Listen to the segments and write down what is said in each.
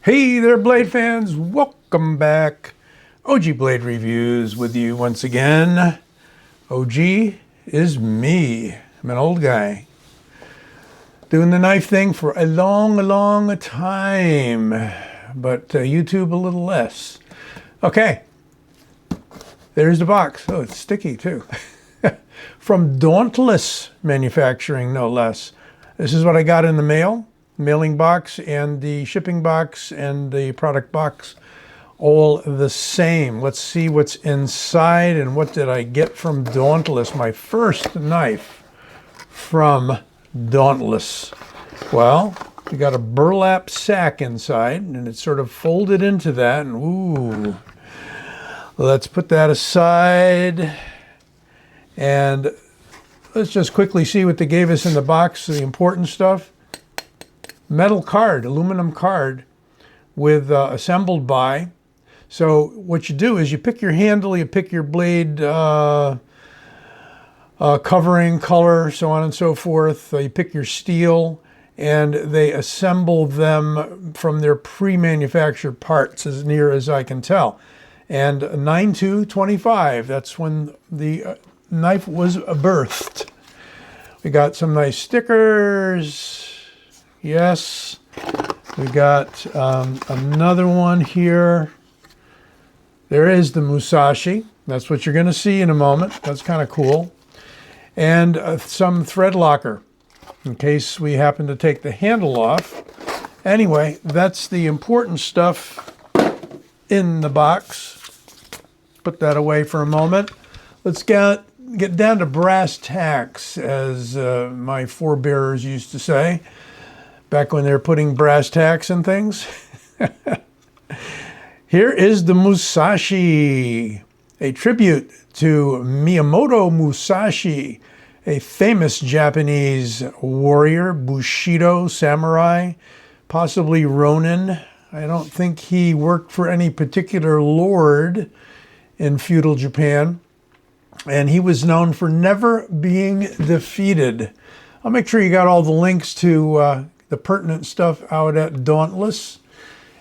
Hey there, Blade fans. Welcome back. OG Blade Reviews with you once again. OG is me. I'm an old guy doing the knife thing for a long time, but YouTube a little less. Okay, there's the box. Oh, it's sticky too. From Dauntless Manufacturing, no less. This is what I got in the mail. Mailing box and the shipping box and the product box all the same. Let's see what's inside and what did I get from Dauntless, my first knife from Dauntless. Well, we got a burlap sack inside and it's sort of folded into that, and ooh, let's put that aside and let's just quickly see what they gave us in the box, the important stuff. Metal card, aluminum card with assembled by. So what you do is you pick your handle, you pick your blade covering, color, so on and so forth. You pick your steel, and they assemble them from their pre-manufactured parts, as near as I can tell. And 9/2/25, that's when the knife was birthed. We got some nice stickers. Yes, we got another one here. There is the Musashi. That's what you're going to see in a moment. That's kind of cool. And some thread locker in case we happen to take the handle off. Anyway, that's the important stuff in the box. Put that away for a moment. Let's get down to brass tacks, as my forebears used to say, back when they were putting brass tacks and things. Here is the Musashi, a tribute to Miyamoto Musashi, a famous Japanese warrior, Bushido samurai, possibly Ronin. I don't think he worked for any particular lord in feudal Japan, and he was known for never being defeated. I'll make sure you got all the links to the pertinent stuff out at Dauntless.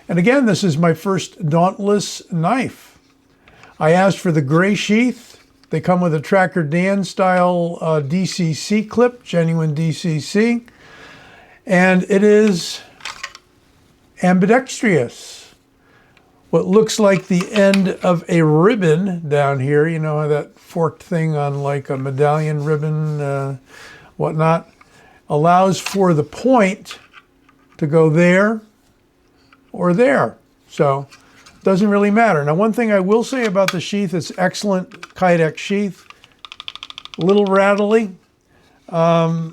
And again, this is my first Dauntless knife. I asked for the gray sheath. They come with a Tracker Dan style DCC clip, genuine DCC. And it is ambidextrous. What looks like the end of a ribbon down here, you know, that forked thing on like a medallion ribbon, whatnot, allows for the point to go there or there. So it doesn't really matter. Now, one thing I will say about the sheath, it's excellent Kydex sheath. A little rattly. I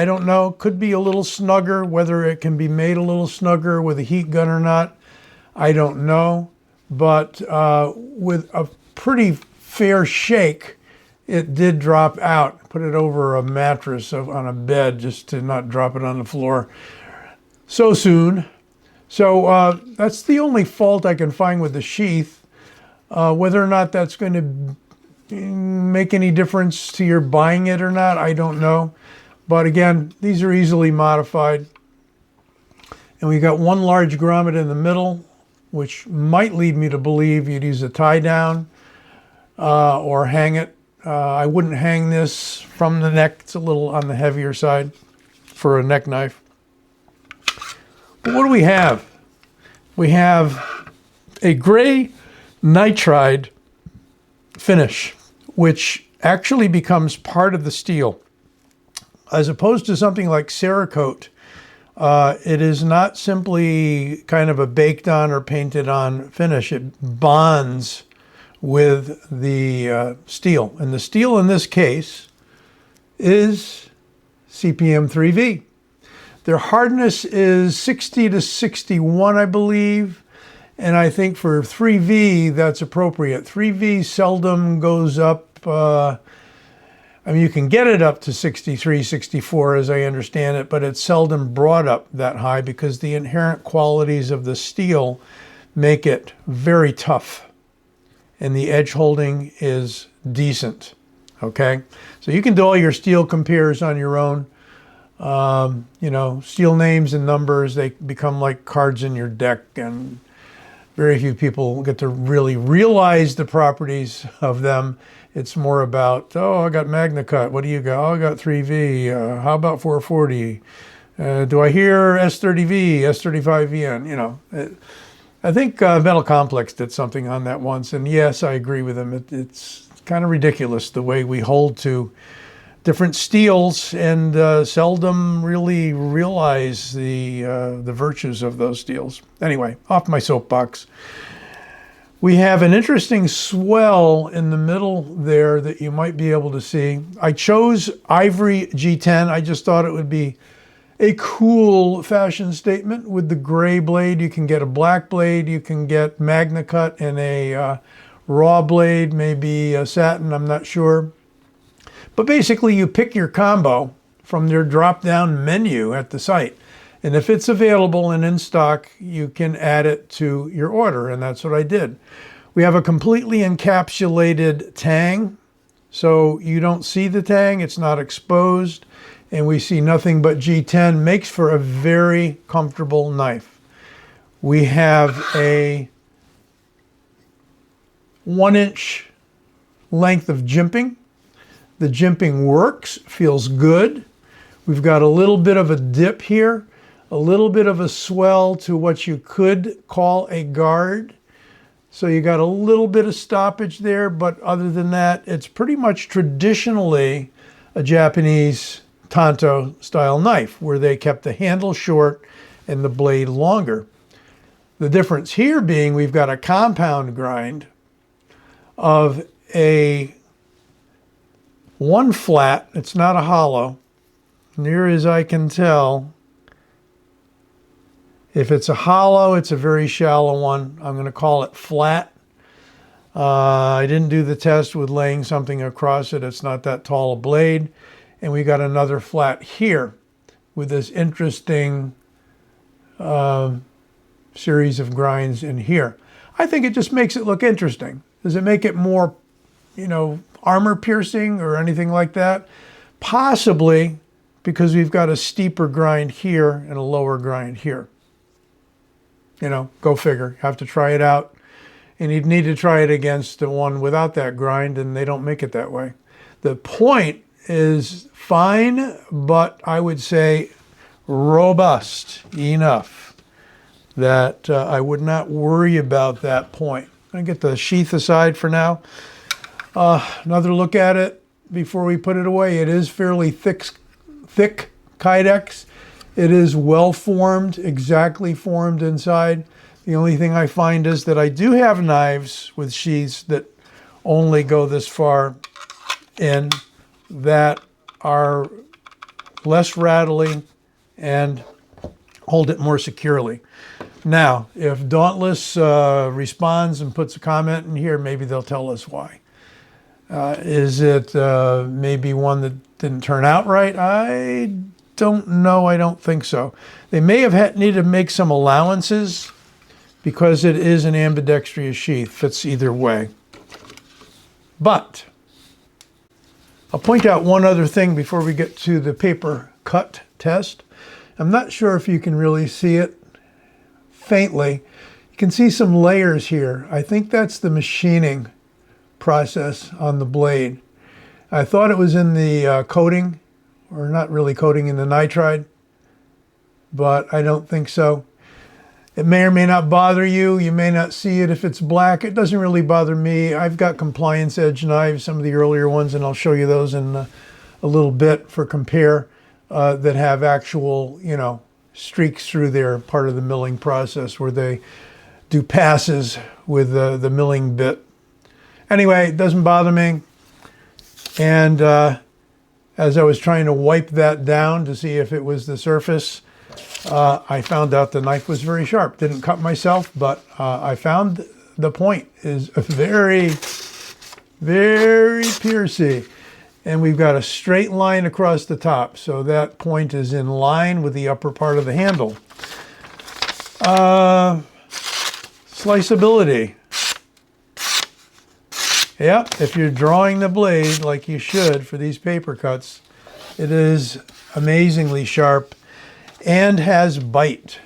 don't know, could be a little snugger. Whether it can be made a little snugger with a heat gun or not, I don't know. But with a pretty fair shake, it did drop out. Put it over a mattress on a bed just to not drop it on the floor so soon. So that's the only fault I can find with the sheath. Whether or not that's going to make any difference to your buying it or not, I don't know. But again, these are easily modified. And we got one large grommet in the middle, which might lead me to believe you'd use a tie down or hang it. I wouldn't hang this from the neck. It's a little on the heavier side for a neck knife. But what do we have? We have a gray nitride finish, which actually becomes part of the steel. As opposed to something like Cerakote, it is not simply kind of a baked on or painted on finish. It bonds with the steel. And the steel in this case is CPM 3V. Their hardness is 60 to 61, I believe. And I think for 3V, that's appropriate. 3V seldom goes up. I mean, you can get it up to 63, 64, as I understand it, but it's seldom brought up that high because the inherent qualities of the steel make it very tough. And the edge holding is decent, okay? So you can do all your steel compares on your own. You know, steel names and numbers, they become like cards in your deck, and very few people get to really realize the properties of them. It's more about, oh, I got Magna Cut. What do you got? Oh, I got 3V. How about 440? Do I hear S30V, S35VN? You know, I think Metal Complex did something on that once, and yes, I agree with him. It's kind of ridiculous the way we hold to different steels and seldom really realize the virtues of those steels. Anyway, off my soapbox. We have an interesting swell in the middle there that you might be able to see. I chose ivory G10. I just thought it would be a cool fashion statement with the gray blade. You can get a black blade. You can get Magna Cut and a raw blade, maybe a satin, I'm not sure. But basically, you pick your combo from their drop-down menu at the site. And if it's available and in stock, you can add it to your order, and that's what I did. We have a completely encapsulated tang, so you don't see the tang, it's not exposed, and we see nothing but G10. Makes for a very comfortable knife. We have a 1-inch length of jimping. The jimping works, feels good. We've got a little bit of a dip here, a little bit of a swell to what you could call a guard. So you got a little bit of stoppage there, but other than that, it's pretty much traditionally a Japanese Tanto style knife where they kept the handle short and the blade longer. The difference here being we've got a compound grind of a one flat, it's not a hollow, near as I can tell. If it's a hollow, it's a very shallow one. I'm going to call it flat. I didn't do the test with laying something across it. It's not that tall a blade. And we got another flat here with this interesting series of grinds in here. I think it just makes it look interesting. Does it make it more, you know, armor piercing or anything like that? Possibly, because we've got a steeper grind here and a lower grind here. You know, go figure. Have to try it out. And you'd need to try it against the one without that grind, and they don't make it that way. The point is fine, but I would say robust enough that I would not worry about that point. I'm going to get the sheath aside for now. Another look at it before we put it away. It is fairly thick Kydex. It is well formed, exactly formed inside. The only thing I find is that I do have knives with sheaths that only go this far in, that are less rattly and hold it more securely. Now, if Dauntless responds and puts a comment in here, maybe they'll tell us why. Is it maybe one that didn't turn out right? I don't know. I don't think so. They may have needed to make some allowances because it is an ambidextrous sheath. Fits either way. But I'll point out one other thing before we get to the paper cut test. I'm not sure if you can really see it faintly. You can see some layers here. I think that's the machining process on the blade. I thought it was in the coating, or not really coating, in the nitride, but I don't think so. It may or may not bother you. You may not see it if it's black. It doesn't really bother me. I've got compliance edge knives, some of the earlier ones, and I'll show you those in a little bit for compare, that have actual, you know, streaks through there, part of the milling process where they do passes with the milling bit. Anyway, it doesn't bother me. And as I was trying to wipe that down to see if it was the surface, I found out the knife was very sharp. Didn't cut myself, but I found the point is very, very piercy. And we've got a straight line across the top, so that point is in line with the upper part of the handle. Sliceability. Yeah, if you're drawing the blade like you should for these paper cuts, It is amazingly sharp and has bite.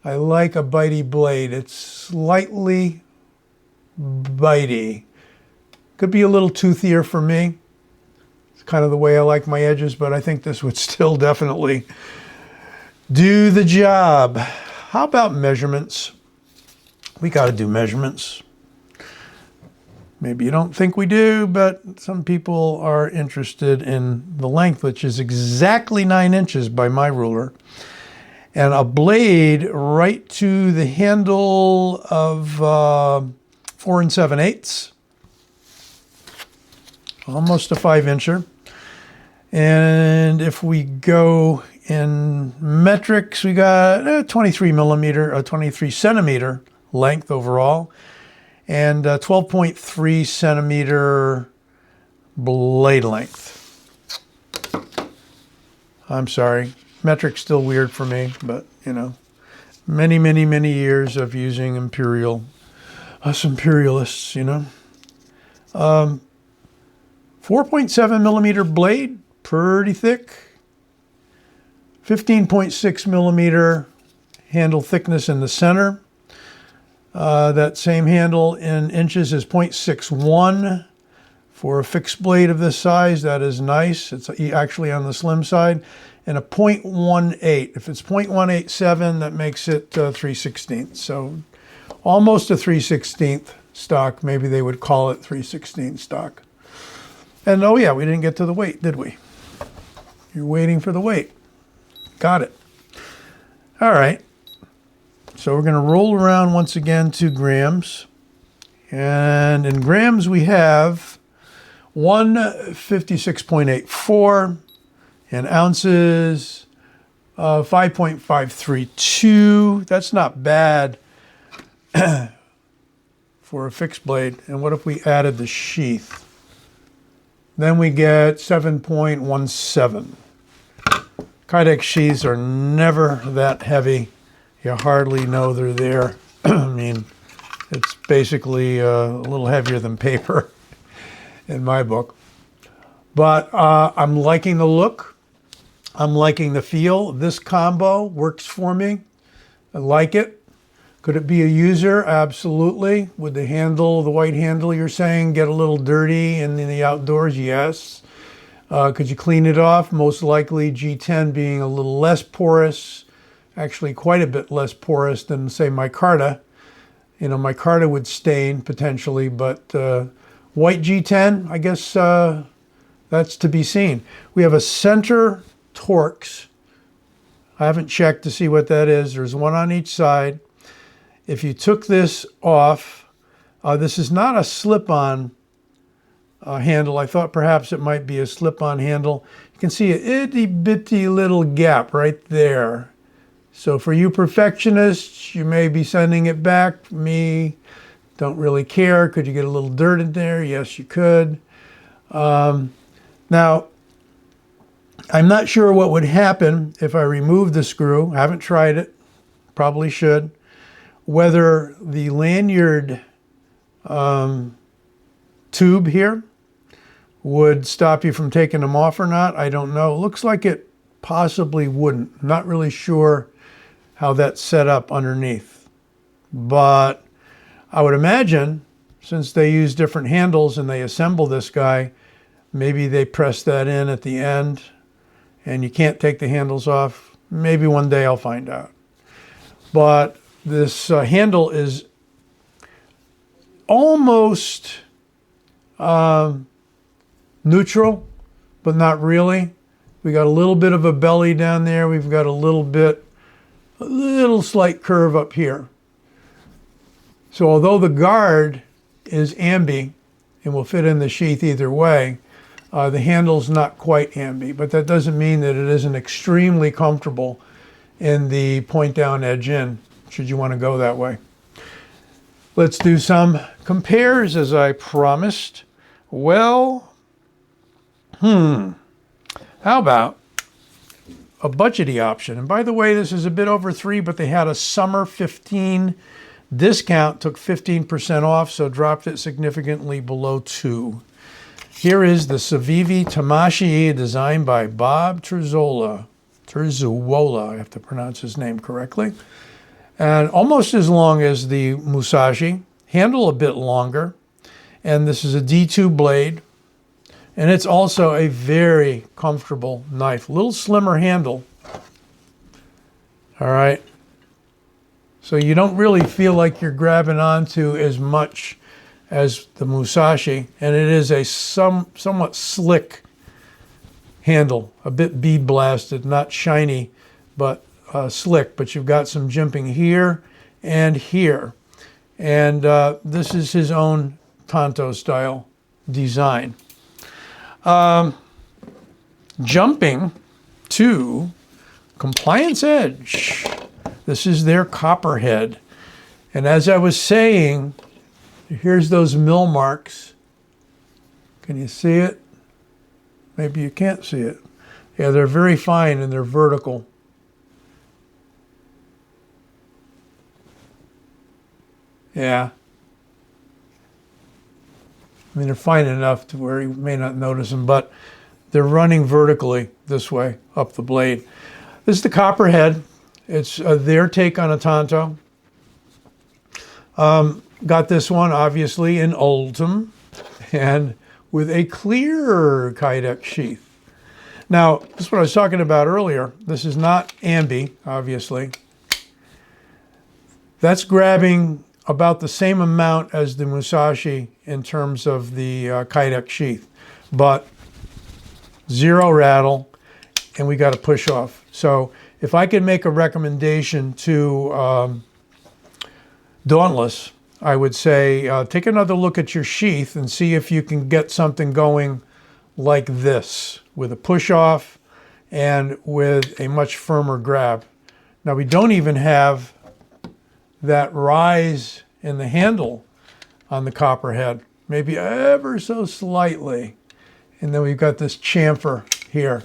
I like a bitey blade. It's slightly bitey. Could be a little toothier for me. It's kind of the way I like my edges, but I think this would still definitely do the job. How about measurements? We got to do measurements. Maybe you don't think we do, but some people are interested in the length, which is exactly 9 inches by my ruler. And a blade right to the handle of 4 7/8. Almost a 5-incher. And if we go in metrics, we got a 23 centimeter length overall, and 12.3 centimeter blade length. I'm sorry, metric's still weird for me, but you know, many years of using us imperialists, you know. 4.7 millimeter blade, pretty thick. 15.6 millimeter handle thickness in the center. That same handle in inches is 0.61 for a fixed blade of this size. That is nice. It's actually on the slim side. And a 0.18. If it's 0.187, that makes it 3/16. So almost a 3/16 stock. Maybe they would call it 3/16 stock. And oh yeah, we didn't get to the weight, did we? You're waiting for the weight. Got it. All right. So we're going to roll around once again to grams. And in grams we have 156.84. In ounces, 5.532. That's not bad for a fixed blade. And what if we added the sheath? Then we get 7.17. Kydex sheaths are never that heavy. You hardly know they're there. I mean, it's basically a little heavier than paper in my book. But I'm liking the look. I'm liking the feel. This combo works for me. I like it. Could it be a user? Absolutely. Would the handle, the white handle you're saying, get a little dirty in the outdoors? Yes. Could you clean it off? Most likely G10 being a little less porous, actually quite a bit less porous than, say, micarta. You know, micarta would stain potentially, but white G10, I guess that's to be seen. We have a center Torx. I haven't checked to see what that is. There's one on each side. If you took this off, this is not a slip-on handle. I thought perhaps it might be a slip-on handle. You can see an itty-bitty little gap right there. So for you perfectionists, you may be sending it back. Me, don't really care. Could you get a little dirt in there? Yes, you could. Now, I'm not sure what would happen if I remove the screw. I haven't tried it. Probably should. Whether the lanyard tube here would stop you from taking them off or not, I don't know. It looks like it possibly wouldn't. I'm not really sure how that's set up underneath. But I would imagine, since they use different handles and they assemble this guy, maybe they press that in at the end and you can't take the handles off. Maybe one day I'll find out. But this handle is almost neutral, but not really. We got a little bit of a belly down there. We've got a little slight curve up here. So although the guard is ambi and will fit in the sheath either way, the handle's not quite ambi, but that doesn't mean that it isn't extremely comfortable in the point down edge in, should you want to go that way. Let's do some compares as I promised. Well, how about a budgety option? And by the way, this is a bit over 3, but they had a summer 15 discount, took 15% off, so dropped it significantly below 2. Here is the Savivi Tamashii designed by Bob Terzuola. I have to pronounce his name correctly. And almost as long as the Musashi, handle a bit longer. And this is a D2 blade. And it's also a very comfortable knife. A little slimmer handle. All right. So you don't really feel like you're grabbing onto as much as the Musashi. And it is a somewhat slick handle, a bit bead blasted, not shiny, but slick. But you've got some jimping here and here. And this is his own Tanto style design. Jumping to Compliance Edge. This is their copperhead. And as I was saying, here's those mill marks. Can you see it? Maybe you can't see it. Yeah, they're very fine and they're vertical. Yeah. I mean, they're fine enough to where you may not notice them, but they're running vertically this way up the blade. This is the copperhead. It's their take on a Tanto. Got this one, obviously, in Ultim and with a clear Kydex sheath. Now, this is what I was talking about earlier. This is not ambi, obviously. That's grabbing about the same amount as the Musashi in terms of the Kydex sheath, but zero rattle, and we got to push off. So if I could make a recommendation to Dauntless, I would say take another look at your sheath and see if you can get something going like this with a push off and with a much firmer grab. Now we don't even have that rise in the handle on the copperhead, maybe ever so slightly. And then we've got this chamfer here.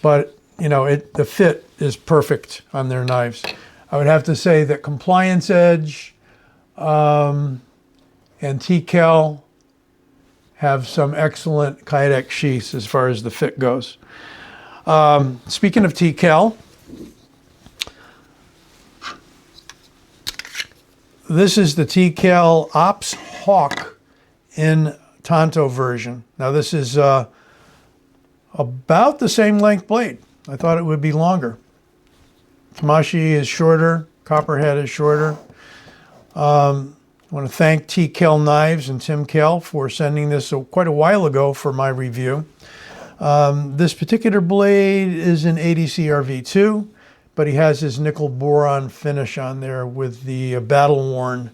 But, you know, the fit is perfect on their knives. I would have to say that Compliance Edge and TKL have some excellent Kydex sheaths as far as the fit goes. Speaking of TKL, this is the TKL Ops Hawk in Tanto version. Now this is about the same length blade. I thought it would be longer. Tamashii is shorter, copperhead is shorter. I want to thank TKL Knives and Tim Kell for sending this quite a while ago for my review. This particular blade is an ADCRV2, but he has his nickel boron finish on there with the battle-worn.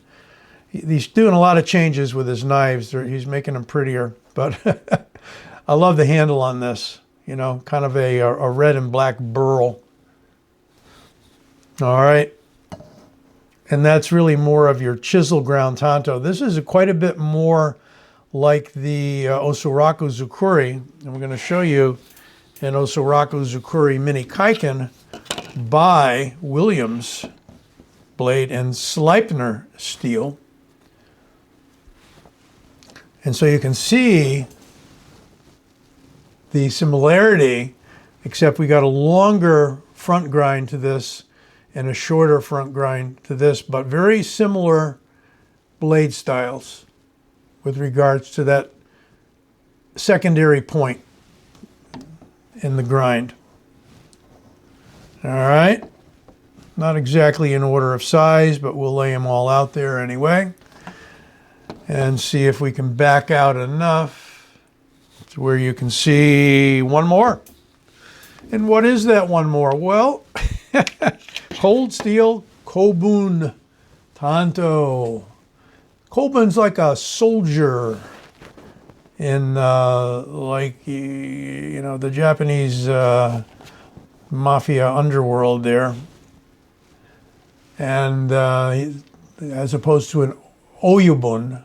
He's doing a lot of changes with his knives. He's making them prettier, but I love the handle on this. You know, kind of a red and black burl. All right. And that's really more of your chisel ground Tanto. This is quite a bit more like the Osoraku Zukuri. And we're going to show you an Osoraku Zukuri Mini Kaiken by Williams blade and Sleipner steel. And so you can see the similarity, except we got a longer front grind to this and a shorter front grind to this, but very similar blade styles with regards to that secondary point in the grind. All right, not exactly in order of size, but we'll lay them all out there anyway and see if we can back out enough to where you can see one more. And what is that one more? Well, cold steel Kobun Tanto. Kobun's like a soldier in like, you know, the Japanese mafia underworld there. And as opposed to an Oyubun,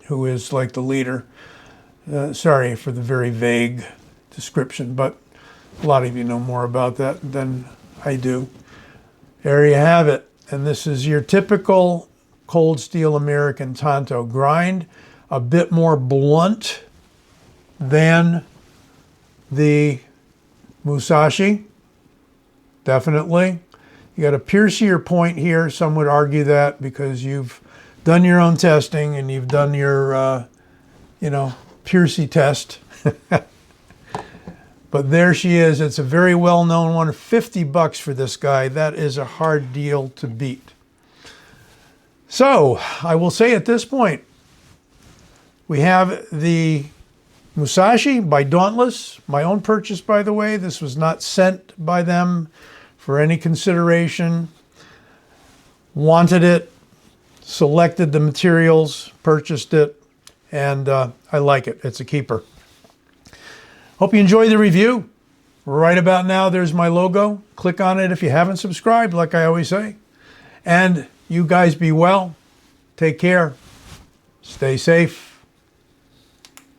who is like the leader. Sorry for the very vague description, but a lot of you know more about that than I do. There you have it. And this is your typical cold steel American Tanto grind, a bit more blunt than the Musashi, definitely. You got a piercier point here. Some would argue that because you've done your own testing and you've done your, piercy test. But there she is. It's a very well-known one. $50 for this guy. That is a hard deal to beat. So I will say at this point, we have the Musashi by Dauntless, my own purchase, by the way. This was not sent by them for any consideration. Wanted it, selected the materials, purchased it, and I like it. It's a keeper. Hope you enjoyed the review. Right about now, there's my logo. Click on it if you haven't subscribed, like I always say. And you guys be well. Take care. Stay safe.